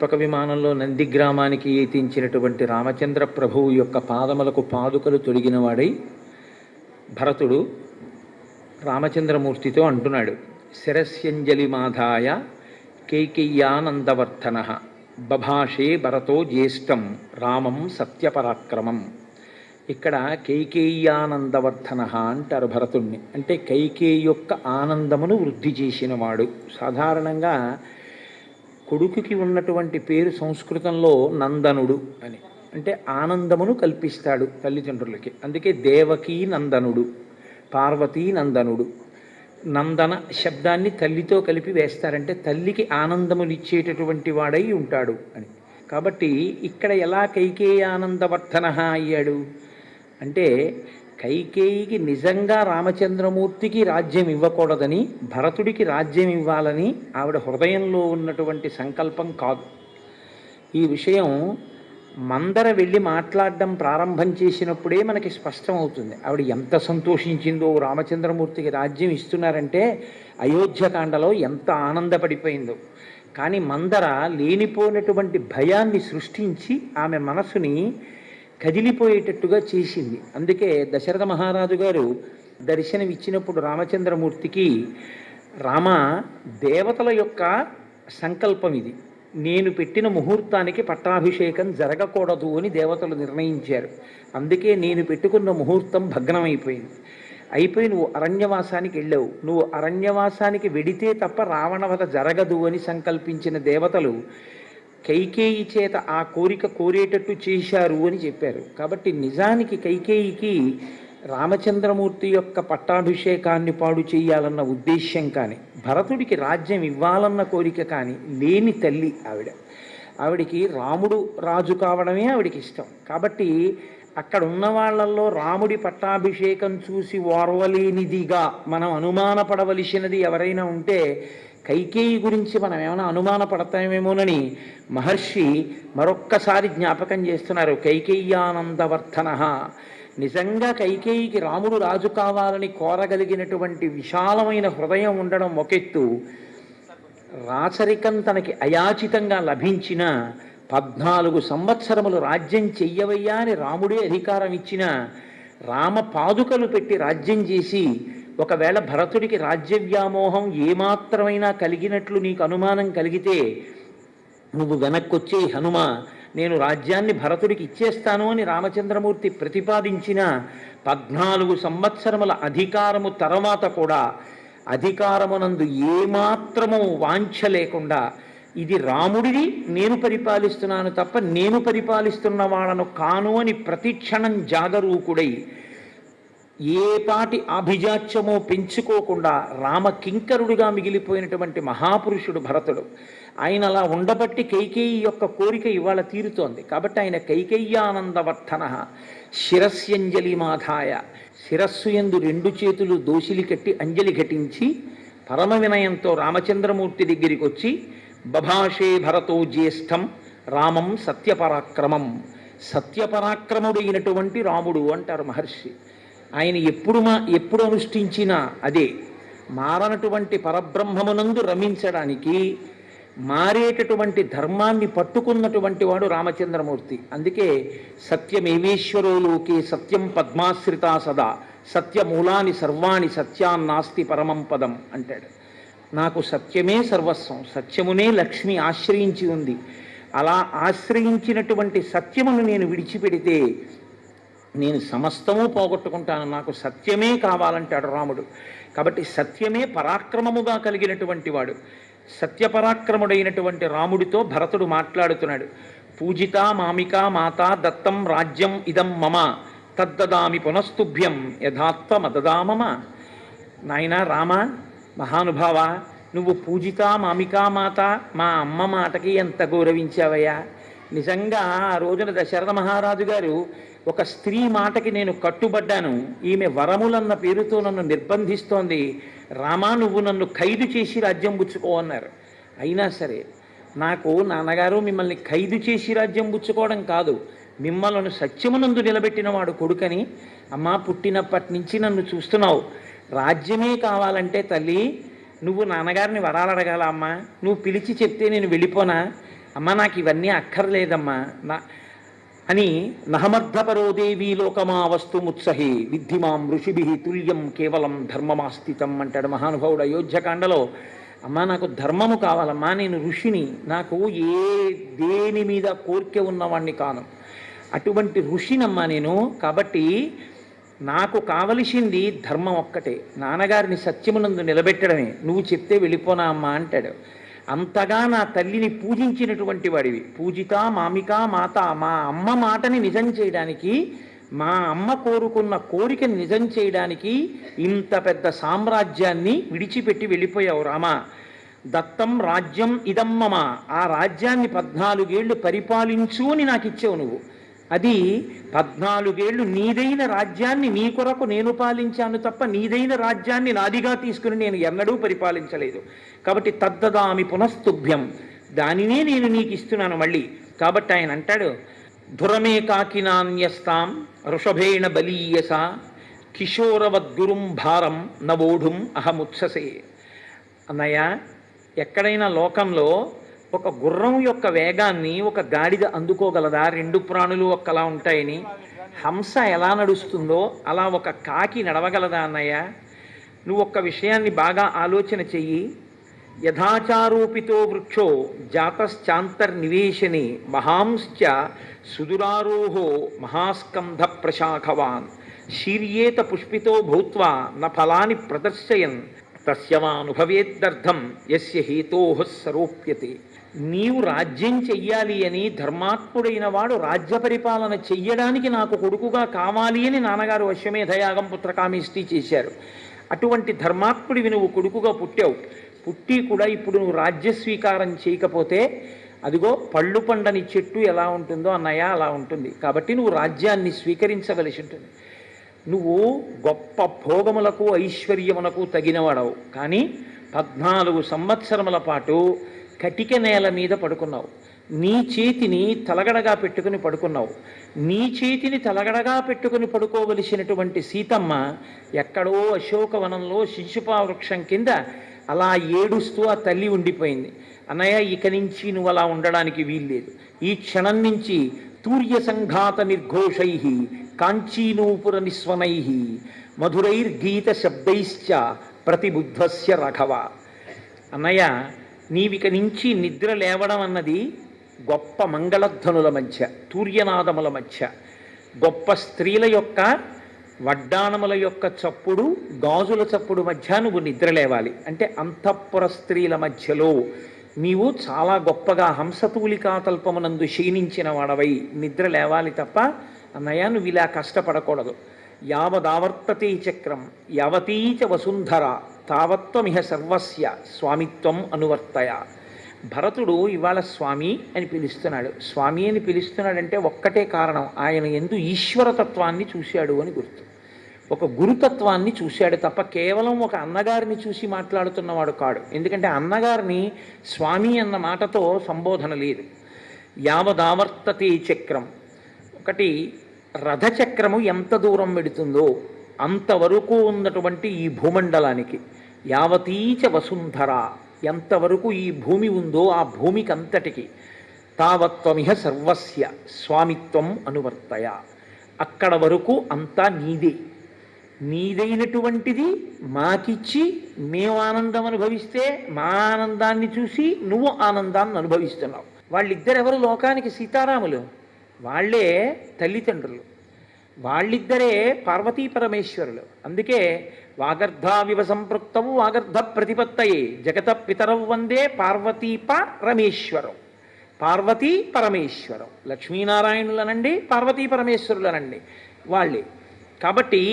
పుష్పక విమానంలో నందిగ్రామానికి ఎత్తించినటువంటి రామచంద్ర ప్రభువు యొక్క పాదములకు పాదుకలు తొడిగినవాడై భరతుడు రామచంద్రమూర్తితో అంటున్నాడు, శిరస్యంజలి మాధాయ కైకేయ్యానందవర్ధన బభాషే భరతో జ్యేష్టం రామం సత్యపరాక్రమం. ఇక్కడ కైకేయ్యానందవర్ధన అంటారు భరతుణ్ణి. అంటే కైకేయి యొక్క ఆనందమును వృద్ధి చేసినవాడు. సాధారణంగా కొడుకుకి ఉన్నటువంటి పేరు సంస్కృతంలో నందనుడు అని, అంటే ఆనందమును కల్పిస్తాడు తల్లిదండ్రులకి. అందుకే దేవకీ నందనుడు, పార్వతీ నందనుడు. నందన శబ్దాన్ని తల్లితో కలిపి వేస్తారంటే తల్లికి ఆనందమునిచ్చేటటువంటి వాడై ఉంటాడు అని. కాబట్టి ఇక్కడ ఎలా కైకేయానందవర్ధన అయ్యాడు అంటే, కైకేయికి నిజంగా రామచంద్రమూర్తికి రాజ్యం ఇవ్వకూడదని, భరతుడికి రాజ్యం ఇవ్వాలని ఆవిడ హృదయంలో ఉన్నటువంటి సంకల్పం కాదు. ఈ విషయం మందర వెళ్ళి మాట్లాడడం ప్రారంభం చేసినప్పుడే మనకి స్పష్టమవుతుంది. ఆవిడ ఎంత సంతోషించిందో, రామచంద్రమూర్తికి రాజ్యం ఇస్తున్నారంటే అయోధ్యకాండలో ఎంత ఆనందపడిపోయిందో. కానీ మందర లేనిపోయినటువంటి భయాన్ని సృష్టించి ఆమె మనసుని కదిలిపోయేటట్టుగా చేసింది. అందుకే దశరథ మహారాజు గారు దర్శనమిచ్చినప్పుడు రామచంద్రమూర్తికి, రామ, దేవతల యొక్క సంకల్పం ఇది, నేను పెట్టిన ముహూర్తానికి పట్టాభిషేకం జరగకూడదు అని దేవతలు నిర్ణయించారు. అందుకే నేను పెట్టుకున్న ముహూర్తం భగ్నమైపోయింది. అయిపోయి నువ్వు అరణ్యవాసానికి వెళ్ళావు. నువ్వు అరణ్యవాసానికి వెడితే తప్ప రావణవధ జరగదు అని సంకల్పించిన దేవతలు కైకేయి చేత ఆ కోరిక కోరేటట్టు చేశారు అని చెప్పారు. కాబట్టి నిజానికి కైకేయికి రామచంద్రమూర్తి యొక్క పట్టాభిషేకాన్ని పాడు చేయాలన్న ఉద్దేశ్యం కానీ, భరతుడికి రాజ్యం ఇవ్వాలన్న కోరిక కానీ లేని తల్లి ఆవిడ. ఆవిడికి రాముడు రాజు కావడమే ఆవిడికి ఇష్టం. కాబట్టి అక్కడ ఉన్న వాళ్ళల్లో రాముడి పట్టాభిషేకం చూసి ఓర్వలేనిదిగా మనం అనుమానపడవలసినది ఎవరైనా ఉంటే కైకేయి గురించి మనం ఏమైనా అనుమానపడతామేమోనని మహర్షి మరొక్కసారి జ్ఞాపకం చేస్తున్నారు. కైకేయ్యానందవర్ధన. నిజంగా కైకేయికి రాముడు రాజు కావాలని కోరగలిగినటువంటి విశాలమైన హృదయం ఉండడం ఒకెత్తు, రాచరికం తనకి అయాచితంగా లభించిన 14 సంవత్సరములు రాజ్యం చెయ్యవయ్యా అని రాముడే అధికారం ఇచ్చిన, రామ పాదుకలు పెట్టి రాజ్యం చేసి, ఒకవేళ భరతుడికి రాజ్య వ్యామోహం ఏమాత్రమైనా కలిగినట్లు నీకు అనుమానం కలిగితే నువ్వు వెనక్కొచ్చే హనుమ, నేను రాజ్యాన్ని భరతుడికి ఇచ్చేస్తాను అని రామచంద్రమూర్తి ప్రతిపాదించిన 14 సంవత్సరముల అధికారము తర్వాత కూడా అధికారమునందు ఏమాత్రము వాంఛ లేకుండా, ఇది రాముడిది, నేను పరిపాలిస్తున్నాను తప్ప నేను పరిపాలిస్తున్న వాళ్ళను కాను అని ప్రతిక్షణం జాగరూకుడై ఏ పాటి ఆభిజాత్యమో పెంచుకోకుండా రామ కింకరుడిగా మిగిలిపోయినటువంటి మహాపురుషుడు భరతుడు. ఆయన అలా ఉండబట్టి కైకేయి యొక్క కోరిక ఇవాళ తీరుతోంది. కాబట్టి ఆయన కైకేయ్యానందవర్ధన. శిరస్యంజలి మాధాయ, శిరస్సు యందు 2 చేతులు దోసిలి కట్టి అంజలి ఘటించి పరమ వినయంతో రామచంద్రమూర్తి దగ్గరికి వచ్చి, బభాషే భరతో జ్యేష్టం రామం సత్యపరాక్రమం. సత్యపరాక్రముడైనటువంటి రాముడు అంటారు మహర్షి. ఆయన ఎప్పుడు అనుష్ఠించినా అదే, మారనటువంటి పరబ్రహ్మమునందు రమించడానికి మారేటటువంటి ధర్మాన్ని పట్టుకున్నటువంటి వాడు రామచంద్రమూర్తి. అందుకే సత్యమేవేశ్వరో లోకే సత్యం పద్మాశ్రితా సదా సత్యమూలాని సర్వాణి సత్యాన్నాస్తి పరమం పదం అంటాడు. నాకు సత్యమే సర్వస్వం, సత్యమునే లక్ష్మి ఆశ్రయించి ఉంది. అలా ఆశ్రయించినటువంటి సత్యమును నేను విడిచిపెడితే నేను సమస్తము పోగొట్టుకుంటాను, నాకు సత్యమే కావాలంటాడు రాముడు. కాబట్టి సత్యమే పరాక్రమముగా కలిగినటువంటి వాడు. సత్యపరాక్రముడైనటువంటి రాముడితో భరతుడు మాట్లాడుతున్నాడు. పూజిత మామికా మాతా దత్తం రాజ్యం ఇదం మమ తద్దదామి పునస్తుభ్యం యథాత్వమదదామమ. నాయనా రామ, మహానుభావ, నువ్వు పూజిత మామికా మాత, మా అమ్మ మాటకి ఎంత గౌరవించావయ్యా. నిజంగా ఆ రోజున దశరథ మహారాజు గారు ఒక స్త్రీ మాటకి నేను కట్టుబడ్డాను, ఈమె వరములన్న పేరుతో నన్ను నిర్బంధిస్తోంది, రామా నువ్వు నన్ను ఖైదు చేసి రాజ్యం పుచ్చుకో అన్నారు. అయినా సరే నాకు నాన్నగారు మిమ్మల్ని ఖైదు చేసి రాజ్యం పుచ్చుకోవడం కాదు, మిమ్మల్ని సత్యమునందు నిలబెట్టిన వాడు కొడుకని, అమ్మా పుట్టినప్పటి నుంచి నన్ను చూస్తున్నావు, రాజ్యమే కావాలంటే తల్లి నువ్వు నాన్నగారిని వరాలు అడగాల అమ్మా, నువ్వు పిలిచి చెప్తే నేను వెళ్ళిపోనా, అమ్మ నాకు ఇవన్నీ అక్కర్లేదమ్మా నా అని నహమర్ధపరో దేవీ లోకమా వస్తుముత్సహి విద్ధిమాం ఋషిభి తుల్యం కేవలం ధర్మమాస్థితం అంటాడు మహానుభావుడు అయోధ్యకాండలో. అమ్మా నాకు ధర్మము కావాలమ్మా, నేను ఋషిని, నాకు దేని మీద కోరిక ఉన్నవాణ్ణి కాను, అటువంటి ఋషినమ్మా నేను. కాబట్టి నాకు కావలసింది ధర్మం ఒక్కటే, నాన్నగారిని సత్యమునందు నిలబెట్టడమే, నువ్వు చెప్తే వెళ్ళిపోనా అమ్మా అంటాడు. అంతగా నా తల్లిని పూజించినటువంటి వాడివి, పూజిత మామిక మాత, మా అమ్మ మాటని నిజం చేయడానికి, మా అమ్మ కోరుకున్న కోరికని నిజం చేయడానికి ఇంత పెద్ద సామ్రాజ్యాన్ని విడిచిపెట్టి వెళ్ళిపోయావు రామా. దత్తం రాజ్యం ఇదమ్మమ, ఆ రాజ్యాన్ని 14 ఏళ్ళు పరిపాలించు అని నాకు ఇచ్చావు నువ్వు. అది 14 ఏళ్ళు నీదైన రాజ్యాన్ని నీ కొరకు నేను పాలించాను తప్ప నీదైన రాజ్యాన్ని నాదిగా తీసుకుని నేను ఎన్నడూ పరిపాలించలేదు. కాబట్టి తద్దదామి పునస్తుభ్యం, దానినే నేను నీకు ఇస్తున్నాను మళ్ళీ. కాబట్టి ఆయన అంటాడు, ధురమే కాకినాన్యస్తాం వృషభేణ బలీయస కిశోరవద్గురుం భారం నవోఢుం అహముత్ససే. అన్నయ్య, ఎక్కడైనా లోకంలో ఒక గుర్రం యొక్క వేగాన్ని ఒక గాడిద అందుకోగలదా? 2 ప్రాణులు ఒక్కలా ఉంటాయని. హంస ఎలా నడుస్తుందో అలా ఒక కాకి నడవగలదా అన్నయ్య? నువ్వు ఒక్క విషయాన్ని బాగా ఆలోచన చెయ్యి. యథాచారోపితో వృక్షో జాతశ్చాంతర్నివేశనే మహాంశ్చ సుదురారోహో మహాస్కంధ ప్రశాఖవాన్ శీర్యేత పుష్పితో భూత్వా న ఫలాని ప్రదర్శయన్ తస్యవానుభవేద్దర్థం యస్య హేతోః సరోప్యతే. నీవు రాజ్యం చెయ్యాలి అని ధర్మాత్ముడైన వాడు రాజ్య పరిపాలన చెయ్యడానికి నాకు కొడుకుగా కావాలి అని నాన్నగారు అశ్వమేధయాగం పుత్రకామేష్టి చేశారు. అటువంటి ధర్మాత్ముడివి నువ్వు కొడుకుగా పుట్టావు. పుట్టి కూడా ఇప్పుడు నువ్వు రాజ్య స్వీకారం చేయకపోతే అదిగో పళ్ళు పండని చెట్టు ఎలా ఉంటుందో అన్నయ్య అలా ఉంటుంది. కాబట్టి నువ్వు రాజ్యాన్ని స్వీకరించవలసి ఉంటుంది. నువ్వు గొప్ప భోగములకు ఐశ్వర్యమునకు తగినవాడవు, కానీ 14 సంవత్సరముల పాటు కటిక నేల మీద పడుకున్నావు. నీ చేతిని తలగడగా పెట్టుకుని పడుకున్నావు. నీ చేతిని తలగడగా పెట్టుకుని పడుకోవలసినటువంటి సీతమ్మ ఎక్కడో అశోకవనంలో శిశుపా వృక్షం కింద అలా ఏడుస్తూ ఆ తల్లి ఉండిపోయింది. అన్నయ్య, ఇక నుంచి నువ్వు అలా ఉండడానికి వీల్లేదు. ఈ క్షణం నుంచి తూర్య సంఘాత నిర్ఘోషై కాంచీనూపుర నిస్వనై మధురైర్గీత శబ్దైశ్చ ప్రతిబుద్ధస్య రఘవ. అన్నయ్య, నీవిక నుంచి నిద్ర లేవడం అన్నది గొప్ప మంగళధ్వనుల మధ్య, తూర్యనాదముల మధ్య, గొప్ప స్త్రీల యొక్క వడ్డాణముల యొక్క చప్పుడు, గాజుల చప్పుడు మధ్య నువ్వు నిద్ర లేవాలి. అంటే అంతఃపుర స్త్రీల మధ్యలో నీవు చాలా గొప్పగా హంసతూలికా తల్పమునందు క్షీణించిన వాడవై నిద్ర లేవాలి తప్ప అన్నయ్య నువ్వు ఇలా కష్టపడకూడదు. యావదావర్తతే చక్రం యావతీచ వసుంధర తావత్వమిహ సర్వస్య స్వామిత్వం అనువర్తయ. భరతుడు ఇవాళ స్వామి అని పిలుస్తున్నాడు. స్వామి అని పిలుస్తున్నాడంటే ఒక్కటే కారణం, ఆయన యందు ఈశ్వరతత్వాన్ని చూశాడు అని గుర్తు. ఒక గురుతత్వాన్ని చూశాడు తప్ప కేవలం ఒక అన్నగారిని చూసి మాట్లాడుతున్నవాడు కాడు. ఎందుకంటే అన్నగారిని స్వామి అన్న మాటతో సంబోధన లేదు. యావదావర్తతే చక్రం, ఒకటి రథచక్రము ఎంత దూరం పెడుతుందో అంతవరకు ఉన్నటువంటి ఈ భూమండలానికి, యావతీచ వసుంధర ఎంతవరకు ఈ భూమి ఉందో ఆ భూమికి అంతటికి, తావత్వమిహ సర్వస్య స్వామిత్వం అనువర్తయ, అక్కడ వరకు అంతా నీదే, నీదైనటువంటిది మాకిచ్చి మేము ఆనందం అనుభవిస్తే మా ఆనందాన్ని చూసి నువ్వు ఆనందాన్ని అనుభవిస్తున్నావు. వాళ్ళిద్దరెవరు లోకానికి? సీతారాములు. వాళ్లే తల్లిదండ్రులు, వాళ్ళిద్దరే పార్వతీ పరమేశ్వరులు. అందుకే వాగర్ధావివ సంపృక్తవు వాగర్ధ ప్రతిపత్తయే జగత పితరవు వందే పార్వతీప రమేశ్వరం. పార్వతీ పరమేశ్వరం, లక్ష్మీనారాయణులనండి పార్వతీ పరమేశ్వరులనండి వాళ్ళే. కాబట్టి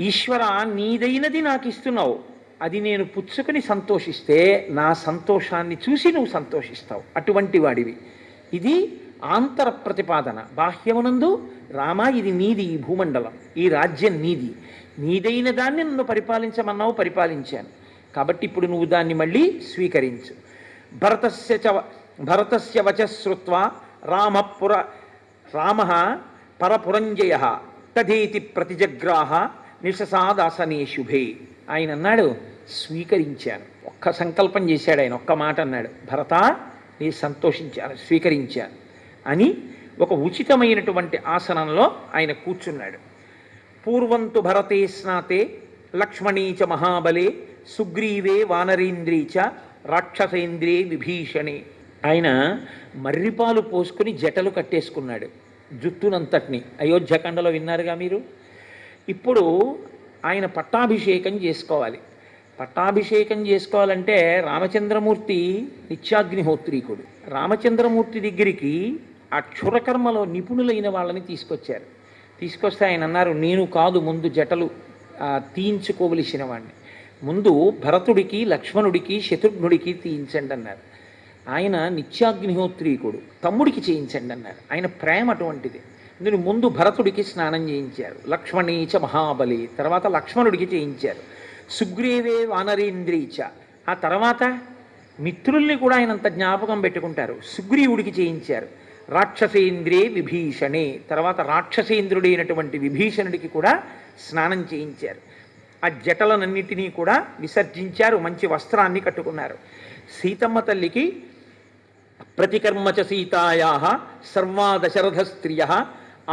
ఈశ్వర, నీదైనది నాకు ఇస్తున్నావు, అది నేను పుచ్చుకొని సంతోషిస్తే నా సంతోషాన్ని చూసి నువ్వు సంతోషిస్తావు. అటువంటి వాడివి. ఇది ఆంతర ప్రతిపాదన. బాహ్యమునందు రామ ఇది నీది, ఈ భూమండలం, ఈ రాజ్యం నీది, నీదైన దాన్ని నన్ను పరిపాలించమన్నావు, పరిపాలించాను. కాబట్టి ఇప్పుడు నువ్వు దాన్ని మళ్ళీ స్వీకరించు. భరతస్య వచశ్రుత్వా రామ పరపురంజయ తదేతి ప్రతిజగ్రాహ నిశసాదాసనే శుభే. ఆయన అన్నాడు, స్వీకరించాను. ఒక్క సంకల్పం చేశాడు ఆయన, ఒక్క మాట అన్నాడు, భరత నీ సంతోషించాను, స్వీకరించాను అని ఒక ఉచితమైనటువంటి ఆసనంలో ఆయన కూర్చున్నాడు. పూర్వంతు భరతే స్నాతే లక్ష్మణీచ మహాబలే సుగ్రీవే వానరేంద్రీచ రాక్షసేంద్రే విభీషణే. ఆయన మర్రిపాలు పోసుకుని జటలు కట్టేసుకున్నాడు జుట్టునంతటిని. అయోధ్యకాండలో విన్నారుగా మీరు. ఇప్పుడు ఆయన పట్టాభిషేకం చేసుకోవాలి. పట్టాభిషేకం చేసుకోవాలంటే రామచంద్రమూర్తి నిత్యాగ్నిహోత్రీకుడు. రామచంద్రమూర్తి దగ్గరికి ఆ క్షురకర్మలో నిపుణులైన వాళ్ళని తీసుకొచ్చారు. తీసుకొస్తే ఆయన అన్నారు, నేను కాదు ముందు జటలు తీయించుకోవలసిన వాడిని, ముందు భరతుడికి లక్ష్మణుడికి శత్రుఘ్నుడికి తీయించండి అన్నారు. ఆయన నిత్యాగ్నిహోత్రీకుడు, తమ్ముడికి చేయించండి అన్నారు. ఆయన ప్రేమ అటువంటిది. నేను ముందు భరతుడికి స్నానం చేయించారు, లక్ష్మణీచ మహాబలి, తర్వాత లక్ష్మణుడికి చేయించారు, సుగ్రీవే వానరేంద్రీచ, ఆ తర్వాత మిత్రుల్ని కూడా ఆయన అంత జ్ఞాపకం పెట్టుకుంటారు, సుగ్రీవుడికి చేయించారు, రాక్షసేంద్రే విభీషణే, తర్వాత రాక్షసేంద్రుడైనటువంటి విభీషణుడికి కూడా స్నానం చేయించారు. ఆ జటలనన్నిటినీ కూడా విసర్జించారు, మంచి వస్త్రాన్ని కట్టుకున్నారు. సీతమ్మ తల్లికి ప్రతికర్మచ సీతాయా సర్వా దశరథ స్త్రియ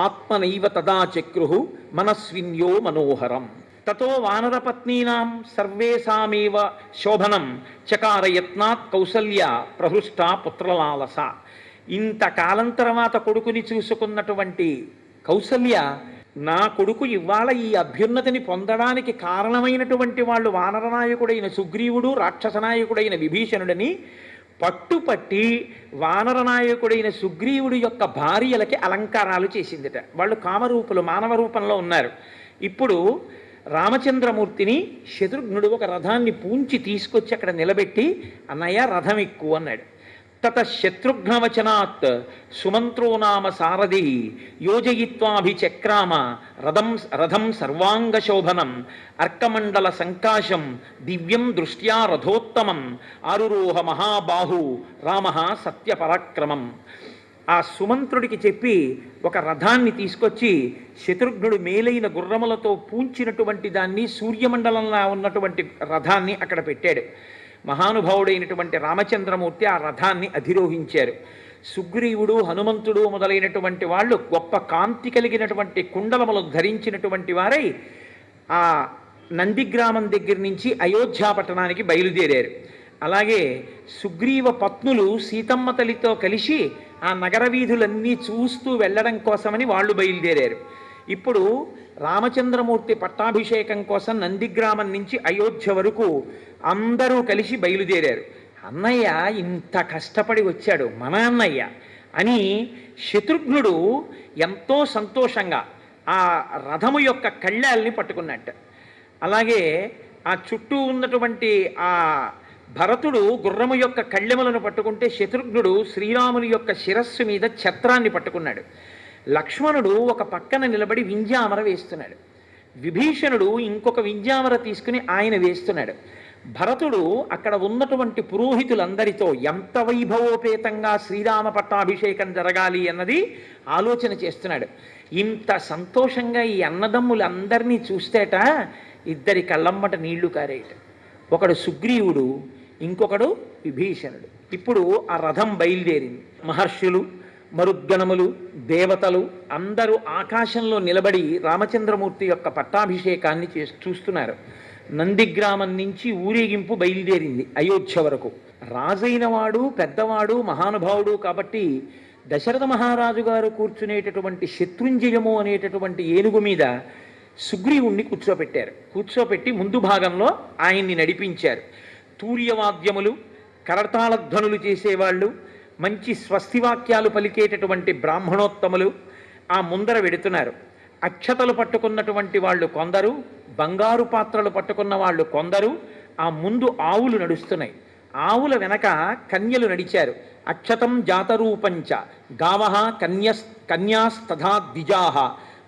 ఆత్మనైవ తదా చక్రు మనస్విన్యో మనోహరం తతో వానరపత్నీనాం సర్వేషామేవ శోభనం చకారయత్నాత్ కౌసల్య ప్రహృష్ట పుత్రలాలస. ఇంతకాలం తర్వాత కొడుకుని చూసుకున్నటువంటి కౌసల్య, నా కొడుకు ఇవాళ ఈ అభ్యున్నతిని పొందడానికి కారణమైనటువంటి వాళ్ళు వానరనాయకుడైన సుగ్రీవుడు, రాక్షసనాయకుడైన విభీషణుడని పట్టుపట్టి వానరనాయకుడైన సుగ్రీవుడి యొక్క భార్యలకి అలంకారాలు చేసిందిట. వాళ్ళు కామరూపులు, మానవ రూపంలో ఉన్నారు. ఇప్పుడు రామచంద్రమూర్తిని శత్రుఘ్నుడు ఒక రథాన్ని పూంచి తీసుకొచ్చి అక్కడ నిలబెట్టి, అన్నయ్య రథం ఎక్కువ అన్నాడు. తత శత్రుఘ్నవచనాత్ సుమంత్రో నామ సారథి యోజయిత్వాభిచక్రామ రథం సర్వాంగశోభనం అర్కమండల సంకాశం దివ్యం దృష్ట్యా రథోత్తమం ఆరురోహ మహాబాహు రామ సత్యపరాక్రమం. ఆ సుమంత్రుడికి చెప్పి ఒక రథాన్ని తీసుకొచ్చి శత్రుఘ్నుడు మేలైన గుర్రములతో పూంచినటువంటి దాన్ని, సూర్యమండలంలో ఉన్నటువంటి రథాన్ని అక్కడ పెట్టాడు. మహానుభావుడైనటువంటి రామచంద్రమూర్తి ఆ రథాన్ని అధిరోహించారు. సుగ్రీవుడు, హనుమంతుడు మొదలైనటువంటి వాళ్ళు గొప్ప కాంతి కలిగినటువంటి కుండలములు ధరించినటువంటి వారై ఆ నందిగ్రామం దగ్గర నుంచి అయోధ్యా పట్టణానికి బయలుదేరారు. అలాగే సుగ్రీవ పత్నులు సీతమ్మ తల్లితో కలిసి ఆ నగర వీధులన్నీ చూస్తూ వెళ్ళడం కోసమని వాళ్ళు బయలుదేరారు. ఇప్పుడు రామచంద్రమూర్తి పట్టాభిషేకం కోసం నందిగ్రామం నుంచి అయోధ్య వరకు అందరూ కలిసి బయలుదేరారు. అన్నయ్య ఇంత కష్టపడి వచ్చాడు మన అన్నయ్య అని శత్రుఘ్నుడు ఎంతో సంతోషంగా ఆ రథము యొక్క కళ్ళాల్ని పట్టుకున్నట్టు. అలాగే ఆ చుట్టూ ఉన్నటువంటి ఆ భరతుడు గుర్రము యొక్క కళ్ళెములను పట్టుకుంటే శత్రుఘ్నుడు శ్రీరాముని యొక్క శిరస్సు మీద ఛత్రాన్ని పట్టుకున్నాడు. లక్ష్మణుడు ఒక పక్కన నిలబడి వింజామర వేస్తున్నాడు. విభీషణుడు ఇంకొక వింజామర తీసుకుని ఆయన వేస్తున్నాడు. భరతుడు అక్కడ ఉన్నటువంటి పురోహితులందరితో ఎంత వైభవోపేతంగా శ్రీరామ పట్టాభిషేకం జరగాలి అన్నది ఆలోచన చేస్తున్నాడు. ఇంత సంతోషంగా ఈ అన్నదమ్ములందరినీ చూస్తేట ఇద్దరి కళ్ళమ్మట నీళ్లు కారేట. ఒకడు సుగ్రీవుడు, ఇంకొకడు విభీషణుడు. ఇప్పుడు ఆ రథం బయలుదేరింది. మహర్షులు, మరుద్గణములు, దేవతలు అందరూ ఆకాశంలో నిలబడి రామచంద్రమూర్తి యొక్క పట్టాభిషేకాన్ని చూస్తున్నారు. నందిగ్రామం నుంచి ఊరేగింపు బయలుదేరింది అయోధ్య వరకు. రాజైన వాడు, పెద్దవాడు, మహానుభావుడు కాబట్టి దశరథ మహారాజు గారు కూర్చునేటటువంటి శత్రుంజయము అనేటటువంటి ఏనుగు మీద సుగ్రీవుణ్ణి కూర్చోపెట్టారు. కూర్చోపెట్టి ముందు భాగంలో ఆయన్ని నడిపించారు. తూర్యవాద్యములు, కరతాళధ్వనులు చేసేవాళ్ళు, మంచి స్వస్తివాక్యాలు పలికేటటువంటి బ్రాహ్మణోత్తములు ఆ ముందర వెడుతున్నారు. అక్షతలు పట్టుకున్నటువంటి వాళ్ళు కొందరు, బంగారు పాత్రలు పట్టుకున్న వాళ్ళు కొందరు. ఆ ముందు ఆవులు నడుస్తున్నాయి. ఆవుల వెనక కన్యలు నడిచారు. అక్షతం జాతరూపంచ గావః కన్యాస్తథా ద్విజాః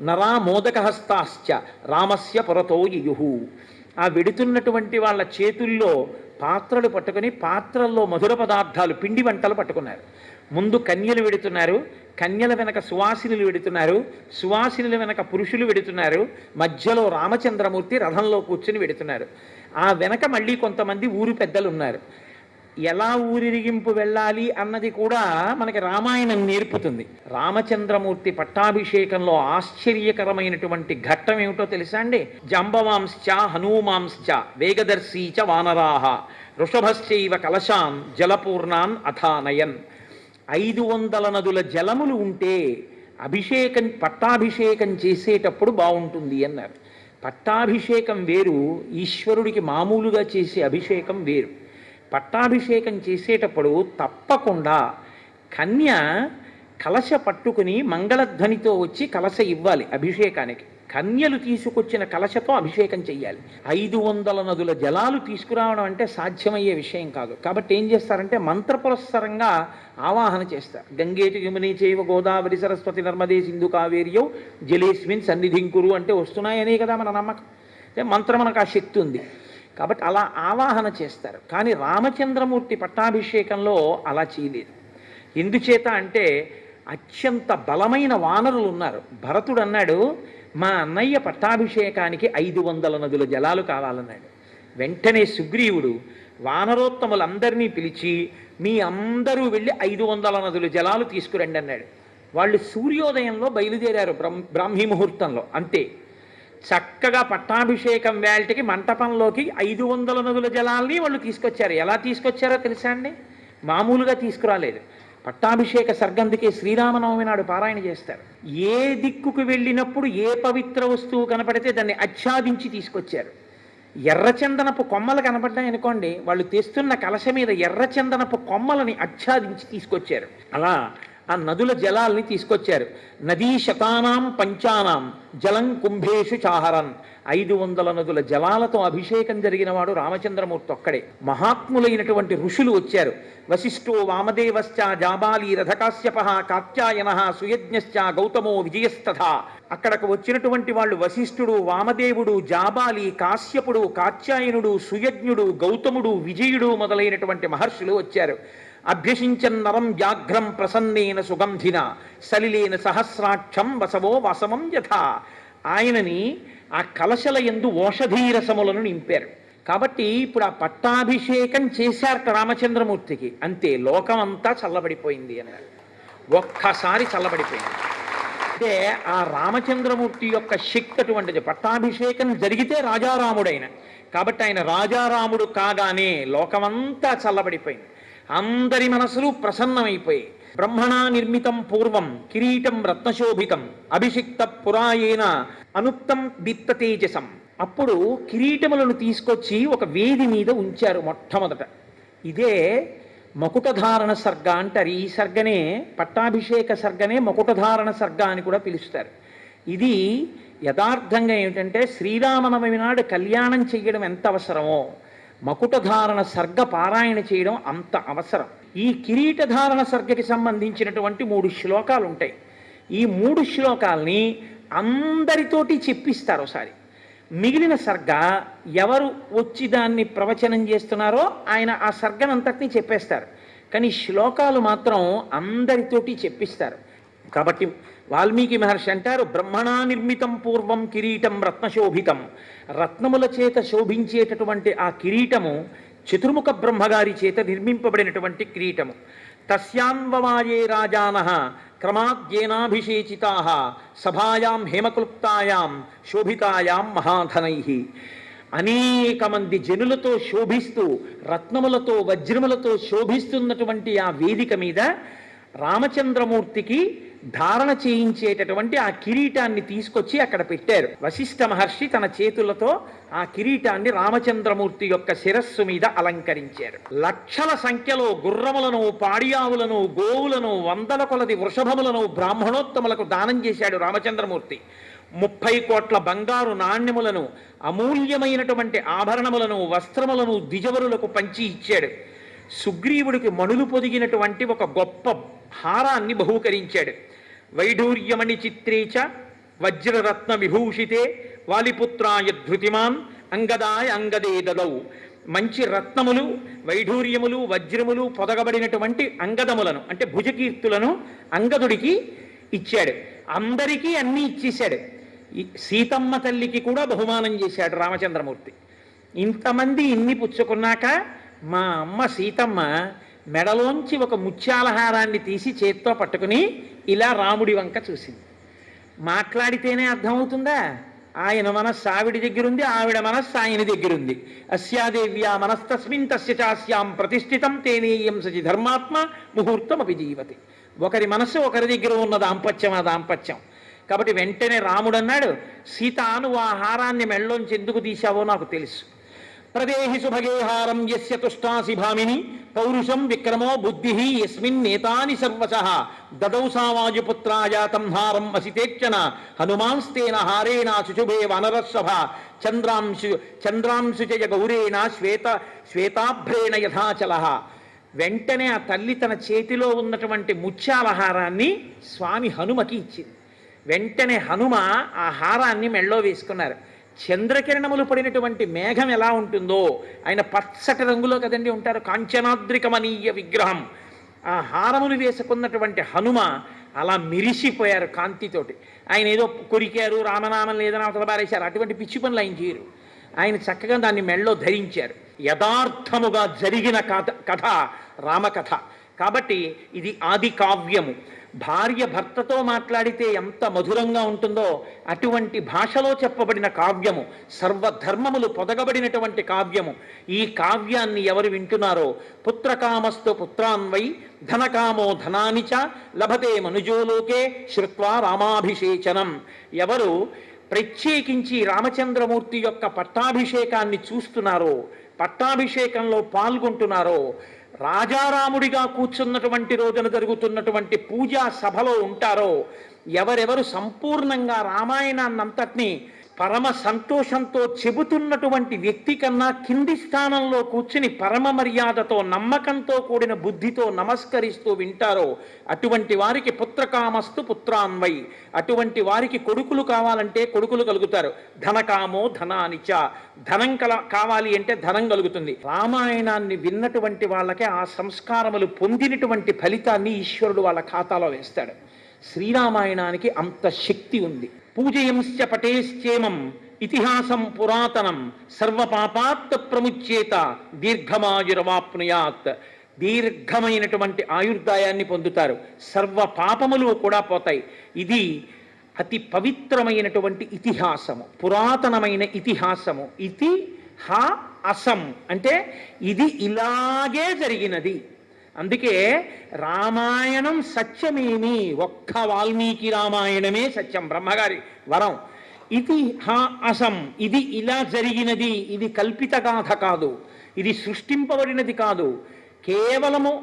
నరా మోదకహస్తాశ్చ రామస్య పురతో యయుః. ఆ వెడుతున్నటువంటి వాళ్ళ చేతుల్లో పాత్రలు పట్టుకుని పాత్రల్లో మధుర పదార్థాలు, పిండి వంటలు పట్టుకున్నారు. ముందు కన్యలు వెడుతున్నారు, కన్యల వెనక సువాసినులు వెడుతున్నారు, సువాసినుల వెనక పురుషులు వెడుతున్నారు, మధ్యలో రామచంద్రమూర్తి రథంలో కూర్చుని వెడుతున్నారు. ఆ వెనక మళ్ళీ కొంతమంది ఊరు పెద్దలు ఉన్నారు. ఎలా ఊరిరిగింపు వెళ్ళాలి అన్నది కూడా మనకి రామాయణం నేర్పుతుంది. రామచంద్రమూర్తి పట్టాభిషేకంలో ఆశ్చర్యకరమైనటువంటి ఘట్టం ఏమిటో తెలుసా అండి? జాంబవాంశ్చ హనూమాంశ్చ వేగదర్శీచ వానరాహ వృషభశ్చైవ కలశాన్ జలపూర్ణాన్ అథానయన్. 500 నదుల జలములు ఉంటే పట్టాభిషేకం చేసేటప్పుడు బాగుంటుంది అన్నారు. పట్టాభిషేకం వేరు, ఈశ్వరుడికి మామూలుగా చేసే అభిషేకం వేరు. పట్టాభిషేకం చేసేటప్పుడు తప్పకుండా కన్య కలశ పట్టుకుని మంగళధ్వనితో వచ్చి కలశ ఇవ్వాలి అభిషేకానికి. కన్యలు తీసుకొచ్చిన కలశతో అభిషేకం చెయ్యాలి. 500 నదుల జలాలు తీసుకురావడం అంటే సాధ్యమయ్యే విషయం కాదు. కాబట్టి ఏం చేస్తారంటే మంత్రపురస్సరంగా ఆవాహన చేస్తారు. గంగేటి యమునే చైవ గోదావరి సరస్వతి నర్మదే సింధు కావేర్యౌ జలేస్మిన్ సన్నిధింకురు అంటే వస్తున్నాయనే కదా మన నమ్మకం. మంత్రం మనకు ఆ శక్తి ఉంది కాబట్టి అలా ఆవాహన చేస్తారు. కానీ రామచంద్రమూర్తి పట్టాభిషేకంలో అలా చేయలేదు. ఎందుచేత అంటే అత్యంత బలమైన వానరులు ఉన్నారు. భరతుడు అన్నాడు, మా అన్నయ్య పట్టాభిషేకానికి 500 నదుల జలాలు కావాలన్నాడు. వెంటనే సుగ్రీవుడు వానరోత్తములందరినీ పిలిచి మీ అందరూ వెళ్ళి 500 నదుల జలాలు తీసుకురండి అన్నాడు. వాళ్ళు సూర్యోదయంలో బయలుదేరారు, బ్రాహ్మీ ముహూర్తంలో. అంతే, చక్కగా పట్టాభిషేకం వేళటికి మంటపంలోకి 500 నదుల జలాల్ని వాళ్ళు తీసుకొచ్చారు. ఎలా తీసుకొచ్చారో తెలుసా అండి? మామూలుగా తీసుకురాలేదు. పట్టాభిషేక సర్గందుకే శ్రీరామనవమి నాడు పారాయణ చేస్తారు. ఏ దిక్కుకు వెళ్ళినప్పుడు ఏ పవిత్ర వస్తువు కనపడితే దాన్ని ఆచ్ఛాదించి తీసుకొచ్చారు. ఎర్రచందనపు కొమ్మలు కనపడ్డాయనుకోండి, వాళ్ళు తెస్తున్న కలశ మీద ఎర్రచందనపు కొమ్మలని ఆచ్ఛాదించి తీసుకొచ్చారు. అలా ఆ నదుల జలాల్ని తీసుకొచ్చారు. నదీ శతానాం పంచానాం జలం కుంభేషు చాహరన్. 500 నదుల జలాలతో అభిషేకం జరిగిన వాడు రామచంద్రమూర్తి ఒక్కడే. మహాత్ములైనటువంటి ఋషులు వచ్చారు. వశిష్ఠో వామదేవశ్చ జాబాలి రథకాశ్యప కాత్యాయన సుయజ్ఞశ్చ గౌతమో విజయస్తథా. అక్కడకు వచ్చినటువంటి వాళ్ళు వశిష్ఠుడు, వామదేవుడు, జాబాలి, కాశ్యపుడు, కాత్యాయనుడు, సుయజ్ఞుడు, గౌతముడు, విజయుడు మొదలైనటువంటి మహర్షులు వచ్చారు. అభ్యసించన్నరం వ్యాఘ్రం ప్రసన్నేన సుగంధిన సలిలేన సహస్రాక్షం వసవో వసవం యథా. ఆయనని ఆ కలశల యందు ఓషధీరసములను నింపారు. కాబట్టి ఇప్పుడు ఆ పట్టాభిషేకం చేశారట రామచంద్రమూర్తికి. అంతే, లోకం అంతా చల్లబడిపోయింది అన్నారు. ఒక్కసారి చల్లబడిపోయింది. అంటే ఆ రామచంద్రమూర్తి యొక్క శక్తి అటువంటిది. పట్టాభిషేకం జరిగితే రాజారాముడైన, కాబట్టి ఆయన రాజారాముడు కాగానే లోకమంతా చల్లబడిపోయింది. అందరి మనసులు ప్రసన్నమైపోయి బ్రహ్మణా నిర్మితం పూర్వం కిరీటం రత్నశోభితం అభిషిక్త పురాయేన అనుక్తం దీప్త తేజసం. అప్పుడు కిరీటములను తీసుకొచ్చి ఒక వేది మీద ఉంచారు మొట్టమొదట. ఇదే మకుటధారణ సర్గ అంటారు. ఈ సర్గనే, పట్టాభిషేక సర్గనే మకుటధారణ సర్గ అని కూడా పిలుస్తారు. ఇది యథార్థంగా ఏమిటంటే శ్రీరామనవమి నాడు కళ్యాణం చెయ్యడం ఎంత అవసరమో మకుటధారణ సర్గ పారాయణ చేయడం అంత అవసరం. ఈ కిరీటధారణ సర్గకి సంబంధించినటువంటి 3 శ్లోకాలు ఉంటాయి. ఈ 3 శ్లోకాల్ని అందరితోటి చెప్పిస్తారు ఒకసారి. మిగిలిన సర్గ ఎవరు వచ్చి దాన్ని ప్రవచనం చేస్తున్నారో ఆయన ఆ సర్గనంతటినీ చెప్పేస్తారు. కానీ శ్లోకాలు మాత్రం అందరితోటి చెప్పిస్తారు. కాబట్టి వాల్మీకి మహర్షి అంటారు, బ్రహ్మణా నిర్మితం పూర్వం కిరీటం రత్నశోభితం. రత్నముల చేత శోభించేటటువంటి ఆ కిరీటము చతుర్ముఖ బ్రహ్మగారి చేత నిర్మింపబడినటువంటి కిరీటము. తస్యాన్వవాయే రాజానః క్రమాద్యేనాభిషేచితాః సభాయాం హేమక్లుప్తాయాం శోభితాయాం మహాధనైః. అనేక మంది జనులతో శోభిస్తూ రత్నములతో వజ్రములతో శోభిస్తున్నటువంటి ఆ వేదిక మీద రామచంద్రమూర్తికి ధారణ చేయించేటటువంటి ఆ కిరీటాన్ని తీసుకొచ్చి అక్కడ పెట్టారు. వశిష్ఠ మహర్షి తన చేతులతో ఆ కిరీటాన్ని రామచంద్రమూర్తి యొక్క శిరస్సు మీద అలంకరించారు. లక్షల సంఖ్యలో గుర్రములను, పాడియావులను, గోవులను, 100 కొలది వృషభములను బ్రాహ్మణోత్తములకు దానం చేశాడు రామచంద్రమూర్తి. 30 కోట్ల బంగారు నాణ్యములను, అమూల్యమైనటువంటి ఆభరణములను, వస్త్రములను ద్విజవరులకు పంచి ఇచ్చాడు. సుగ్రీవుడికి మణులు పొదిగినటువంటి ఒక గొప్ప హారాన్ని బహూకరించాడు. వైఢూర్యమణి చిత్రేచ వజ్రరత్న విభూషితే వాలిపుత్రాయ ధృతిమాన్ అంగదాయ అంగదే దదౌ. మంచి రత్నములు, వైఢూర్యములు, వజ్రములు పొదగబడినటువంటి అంగదములను అంటే భుజకీర్తులను అంగదుడికి ఇచ్చాడు. అందరికీ అన్నీ ఇచ్చేశాడు. సీతమ్మ తల్లికి కూడా బహుమానం చేశాడు రామచంద్రమూర్తి. ఇంతమంది ఇన్ని పుచ్చుకున్నాక మా అమ్మ సీతమ్మ మెడలోంచి ఒక ముత్యాలహారాన్ని తీసి చేత్తో పట్టుకుని ఇలా రాముడి వంక చూసింది. మాట్లాడితేనే అర్థమవుతుందా? ఆయన మనస్సు ఆవిడి దగ్గరుంది, ఆవిడ మనస్సు ఆయన దగ్గరుంది. అస్యాదేవ్యా మనస్తస్మిన్ తస్య చాస్యాం ప్రతిష్ఠితం తేనేయం సచి ధర్మాత్మ ముహూర్తం అపి జీవతి. ఒకరి మనస్సు ఒకరి దగ్గర ఉన్న దాంపత్యం ఆ దాంపత్యం. కాబట్టి వెంటనే రాముడు అన్నాడు, సీత నువ్వు ఆ హారాన్ని మెళ్ళలోంచి ఎందుకు తీశావో నాకు తెలుసు. ప్రదేహి సుభగేహారం యస్య తుష్టాసి భామిని పౌరుషం విక్రమో బుద్ధి యస్మిన్ నేతాని సర్వశః దదౌ సావాయుపుత్రాయాతం హారం అసితేక్షణ హనుమాంస్తేన హారేణ శుశుభే వనరస్సభ చంద్రాంశు జయ గౌరేణ శ్వేతాభ్రేణ యథాచలః. వెంటనే ఆ తల్లి తన చేతిలో ఉన్నటువంటి ముత్యాల హారాన్ని స్వామి హనుమకి ఇచ్చింది. వెంటనే హనుమ ఆ హారాన్ని మెళ్ళో వేసుకున్నారు. చంద్రకిరణములు పడినటువంటి మేఘం ఎలా ఉంటుందో, ఆయన పచ్చటి రంగులో కదండి ఉంటారు, కాంచనాద్రికమనీయ విగ్రహం. ఆ హారములు వేసుకున్నటువంటి హనుమ అలా మిరిసిపోయారు కాంతితోటి. ఆయన ఏదో కొరికారు, రామనామం లేదని అవతల బారేశారు, అటువంటి పిచ్చి పనులు ఆయన చేయరు. ఆయన చక్కగా దాన్ని మెళ్ళో ధరించారు. యథార్థముగా జరిగిన కథ రామకథ కాబట్టి ఇది ఆది కావ్యము. భార్య భర్తతో మాట్లాడితే ఎంత మధురంగా ఉంటుందో అటువంటి భాషలో చెప్పబడిన కావ్యము, సర్వధర్మములు పొదగబడినటువంటి కావ్యము. ఈ కావ్యాన్ని ఎవరు వింటున్నారో పుత్రకామస్తు పుత్రాన్వై ధనకామో ధనాని చ లభతే మనుజోలోకే శ్రుత్వా రామాభిషేచనం. ఎవరు ప్రత్యేకించి రామచంద్రమూర్తి యొక్క పట్టాభిషేకాన్ని చూస్తున్నారో, పట్టాభిషేకంలో పాల్గొంటున్నారో, రాజారాముడిగా కూర్చున్నటువంటి రోజున జరుగుతున్నటువంటి పూజా సభలో ఉంటారో, ఎవరెవరు సంపూర్ణంగా రామాయణాన్నంతటినీ పరమ సంతోషంతో చెబుతున్నటువంటి వ్యక్తి కన్నా కింది స్థానంలో కూర్చుని పరమ మర్యాదతో నమ్మకంతో కూడిన బుద్ధితో నమస్కరిస్తూ వింటారో అటువంటి వారికి పుత్రకామస్తు పుత్రాన్వై, అటువంటి వారికి కొడుకులు కావాలంటే కొడుకులు కలుగుతారు. ధనకామో ధనానిచ, ధనం కావాలి అంటే ధనం కలుగుతుంది. రామాయణాన్ని విన్నటువంటి వాళ్ళకే ఆ సంస్కారములు పొందినటువంటి ఫలితాన్ని ఈశ్వరుడు వాళ్ళ ఖాతాలో వేస్తాడు. శ్రీరామాయణానికి అంత శక్తి ఉంది. పూజయంశ్చ పటేశ్చేమం ఇతిహాసం పురాతనం సర్వపాపాత్ ప్రముచ్యేత దీర్ఘమాయురవాప్నుయాత్. దీర్ఘమైనటువంటి ఆయుర్దాయాన్ని పొందుతారు, సర్వ పాపములు కూడా పోతాయి. ఇది అతి పవిత్రమైనటువంటి ఇతిహాసము, పురాతనమైన ఇతిహాసము. ఇతి హా అసం అంటే ఇది ఇలాగే జరిగినది. అందుకే రామాయణం సత్యమేమి, ఒక్క వాల్మీకి రామాయణమే సత్యం, బ్రహ్మగారి వరం. ఇది హా అసం, ఇది ఇలా జరిగినది, ఇది కల్పిత గాథ కాదు, ఇది సృష్టింపబడినది కాదు, కేవలము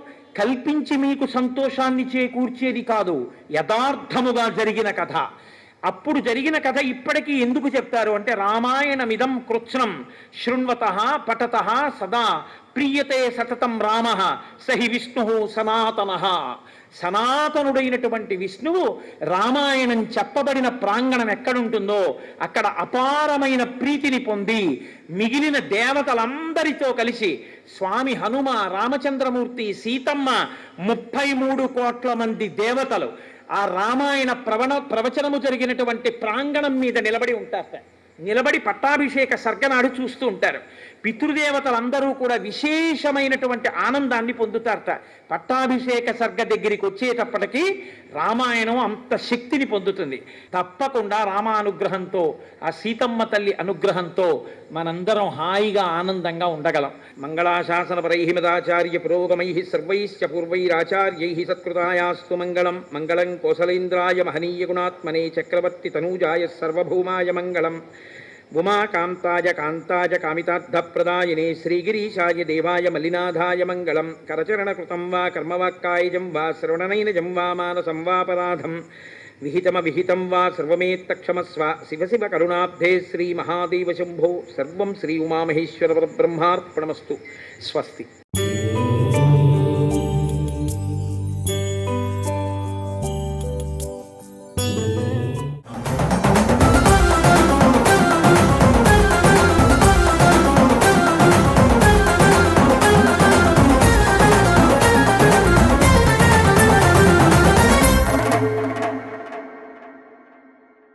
కల్పించి మీకు సంతోషాన్ని చేకూర్చేది కాదు, యథార్థముగా జరిగిన కథ. అప్పుడు జరిగిన కథ ఇప్పటికీ ఎందుకు చెప్తారు అంటే, రామాయణమిదం కృత్స్నం శృణ్వతః పఠతః సదా ప్రియతే సతతం రామః సహి విష్ణు సనాతనః. సనాతనుడైనటువంటి విష్ణువు రామాయణం చెప్పబడిన ప్రాంగణం ఎక్కడుంటుందో అక్కడ అపారమైన ప్రీతిని పొంది మిగిలిన దేవతలందరితో కలిసి స్వామి హనుమ, రామచంద్రమూర్తి, సీతమ్మ, 33 కోట్ల మంది దేవతలు ఆ రామాయణ ప్రవచనము జరిగినటువంటి ప్రాంగణం మీద నిలబడి ఉంటారు. నిలబడి పట్టాభిషేక సర్గనాడు చూస్తూ ఉంటారు. పితృదేవతలందరూ కూడా విశేషమైనటువంటి ఆనందాన్ని పొందుతారట. పట్టాభిషేక సర్గ దగ్గరికి వచ్చేటప్పటికీ రామాయణం అంత శక్తిని పొందుతుంది. తప్పకుండా రామానుగ్రహంతో, ఆ సీతమ్మ తల్లి అనుగ్రహంతో మనందరం హాయిగా ఆనందంగా ఉండగలం. మంగళాశాసనపరై మదాచార్య పురోగమై సర్వైశ్చ పూర్వైరాచార్యై సత్కృతాయాస్తు మంగళం. మంగళం కోసలేంద్రాయ మహనీయ గుణాత్మనే చక్రవర్తి తనూజాయ సర్వభౌమాయ మంగళం. ఉమాకాంతాయ కాంతాయ కామితార్థప్రదాయినే శ్రీగిరీశాయ దేవాయ మల్లినాథాయ మంగళం. కరచరణకృతం వా కర్మవాక్కాయజం వా శ్రవణనైనజం వా మానసం వాపరాధం విహితం వా సర్వమేత్తక్షమస్వ. శివ శివ కరుణాబ్ధే శ్రీ మహాదేవ శంభో. సర్వం శ్రీ ఉమామహేశ్వర పరబ్రహ్మార్పణమస్తు. స్వస్తి.